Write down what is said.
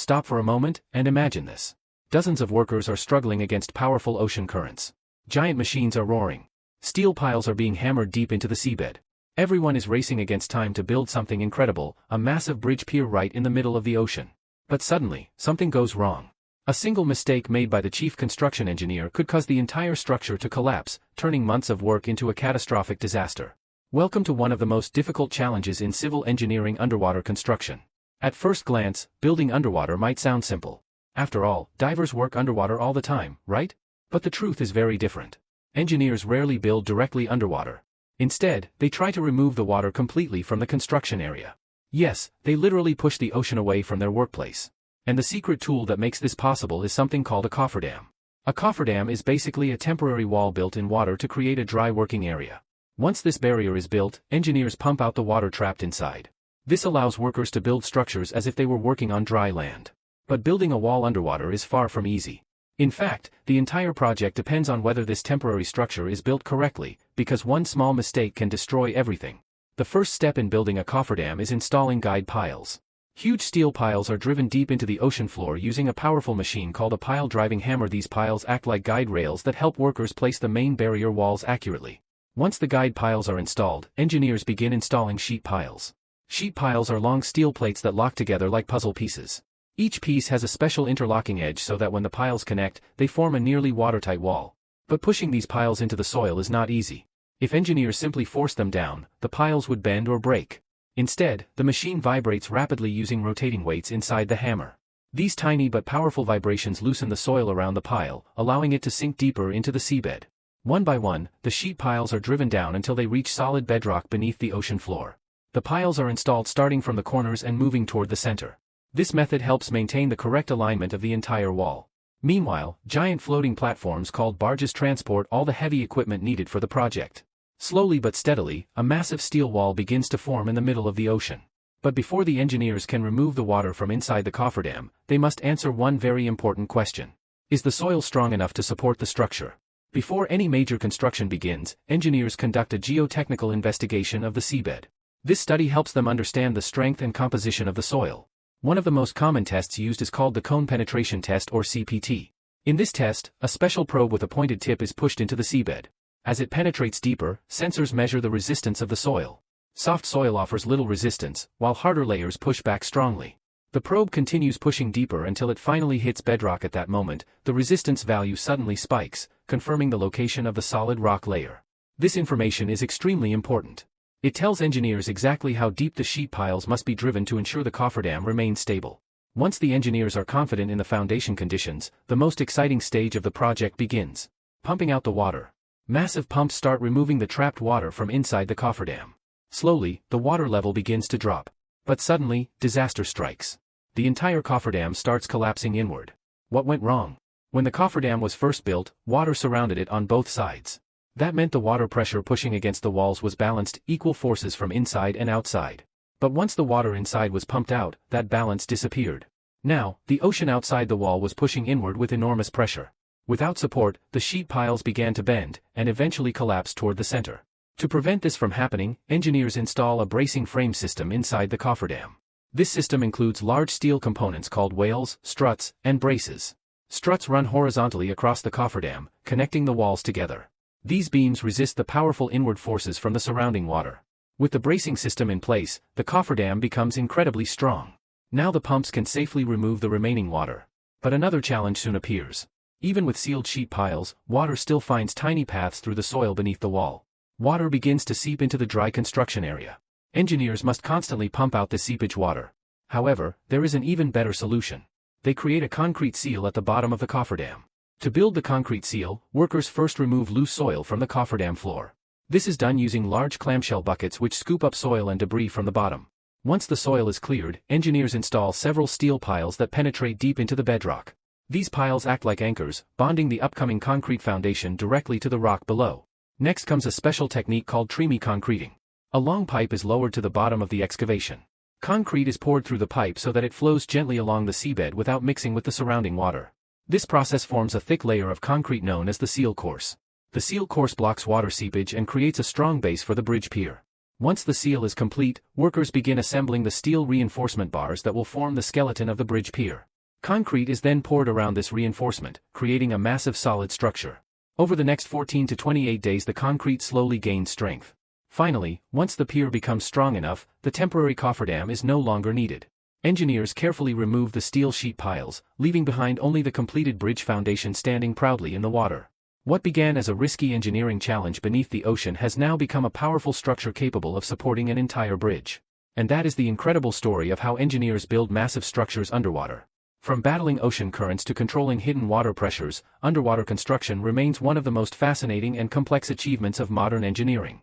stop for a moment, and imagine this. Dozens of workers are struggling against powerful ocean currents. Giant machines are roaring. Steel piles are being hammered deep into the seabed. Everyone is racing against time to build something incredible, a massive bridge pier right in the middle of the ocean. But suddenly, something goes wrong. A single mistake made by the chief construction engineer could cause the entire structure to collapse, turning months of work into a catastrophic disaster. Welcome to one of the most difficult challenges in civil engineering: underwater construction. At first glance, building underwater might sound simple. After all, divers work underwater all the time, right? But the truth is very different. Engineers rarely build directly underwater. Instead, they try to remove the water completely from the construction area. Yes, they literally push the ocean away from their workplace. And the secret tool that makes this possible is something called a cofferdam. A cofferdam is basically a temporary wall built in water to create a dry working area. Once this barrier is built, engineers pump out the water trapped inside. This allows workers to build structures as if they were working on dry land. But building a wall underwater is far from easy. In fact, the entire project depends on whether this temporary structure is built correctly, because one small mistake can destroy everything. The first step in building a cofferdam is installing guide piles. Huge steel piles are driven deep into the ocean floor using a powerful machine called a pile-driving hammer. These piles act like guide rails that help workers place the main barrier walls accurately. Once the guide piles are installed, engineers begin installing sheet piles. Sheet piles are long steel plates that lock together like puzzle pieces. Each piece has a special interlocking edge so that when the piles connect, they form a nearly watertight wall. But pushing these piles into the soil is not easy. If engineers simply forced them down, the piles would bend or break. Instead, the machine vibrates rapidly using rotating weights inside the hammer. These tiny but powerful vibrations loosen the soil around the pile, allowing it to sink deeper into the seabed. One by one, the sheet piles are driven down until they reach solid bedrock beneath the ocean floor. The piles are installed starting from the corners and moving toward the center. This method helps maintain the correct alignment of the entire wall. Meanwhile, giant floating platforms called barges transport all the heavy equipment needed for the project. Slowly but steadily, a massive steel wall begins to form in the middle of the ocean. But before the engineers can remove the water from inside the cofferdam, they must answer one very important question. Is the soil strong enough to support the structure? Before any major construction begins, engineers conduct a geotechnical investigation of the seabed. This study helps them understand the strength and composition of the soil. One of the most common tests used is called the cone penetration test, or CPT. In this test, a special probe with a pointed tip is pushed into the seabed. As it penetrates deeper, sensors measure the resistance of the soil. Soft soil offers little resistance, while harder layers push back strongly. The probe continues pushing deeper until it finally hits bedrock. At that moment, the resistance value suddenly spikes, confirming the location of the solid rock layer. This information is extremely important. It tells engineers exactly how deep the sheet piles must be driven to ensure the cofferdam remains stable. Once the engineers are confident in the foundation conditions, the most exciting stage of the project begins. Pumping out the water. Massive pumps start removing the trapped water from inside the cofferdam. Slowly, the water level begins to drop. But suddenly, disaster strikes. The entire cofferdam starts collapsing inward. What went wrong? When the cofferdam was first built, water surrounded it on both sides. That meant the water pressure pushing against the walls was balanced, equal forces from inside and outside. But once the water inside was pumped out, that balance disappeared. Now, the ocean outside the wall was pushing inward with enormous pressure. Without support, the sheet piles began to bend, and eventually collapsed toward the center. To prevent this from happening, engineers install a bracing frame system inside the cofferdam. This system includes large steel components called wales, struts, and braces. Struts run horizontally across the cofferdam, connecting the walls together. These beams resist the powerful inward forces from the surrounding water. With the bracing system in place, the cofferdam becomes incredibly strong. Now the pumps can safely remove the remaining water. But another challenge soon appears. Even with sealed sheet piles, water still finds tiny paths through the soil beneath the wall. Water begins to seep into the dry construction area. Engineers must constantly pump out the seepage water. However, there is an even better solution. They create a concrete seal at the bottom of the cofferdam. To build the concrete seal, workers first remove loose soil from the cofferdam floor. This is done using large clamshell buckets which scoop up soil and debris from the bottom. Once the soil is cleared, engineers install several steel piles that penetrate deep into the bedrock. These piles act like anchors, bonding the upcoming concrete foundation directly to the rock below. Next comes a special technique called treme concreting. A long pipe is lowered to the bottom of the excavation. Concrete is poured through the pipe so that it flows gently along the seabed without mixing with the surrounding water. This process forms a thick layer of concrete known as the seal course. The seal course blocks water seepage and creates a strong base for the bridge pier. Once the seal is complete, workers begin assembling the steel reinforcement bars that will form the skeleton of the bridge pier. Concrete is then poured around this reinforcement, creating a massive solid structure. Over the next 14 to 28 days the concrete slowly gains strength. Finally, once the pier becomes strong enough, the temporary cofferdam is no longer needed. Engineers carefully remove the steel sheet piles, leaving behind only the completed bridge foundation standing proudly in the water. What began as a risky engineering challenge beneath the ocean has now become a powerful structure capable of supporting an entire bridge. And that is the incredible story of how engineers build massive structures underwater. From battling ocean currents to controlling hidden water pressures, underwater construction remains one of the most fascinating and complex achievements of modern engineering.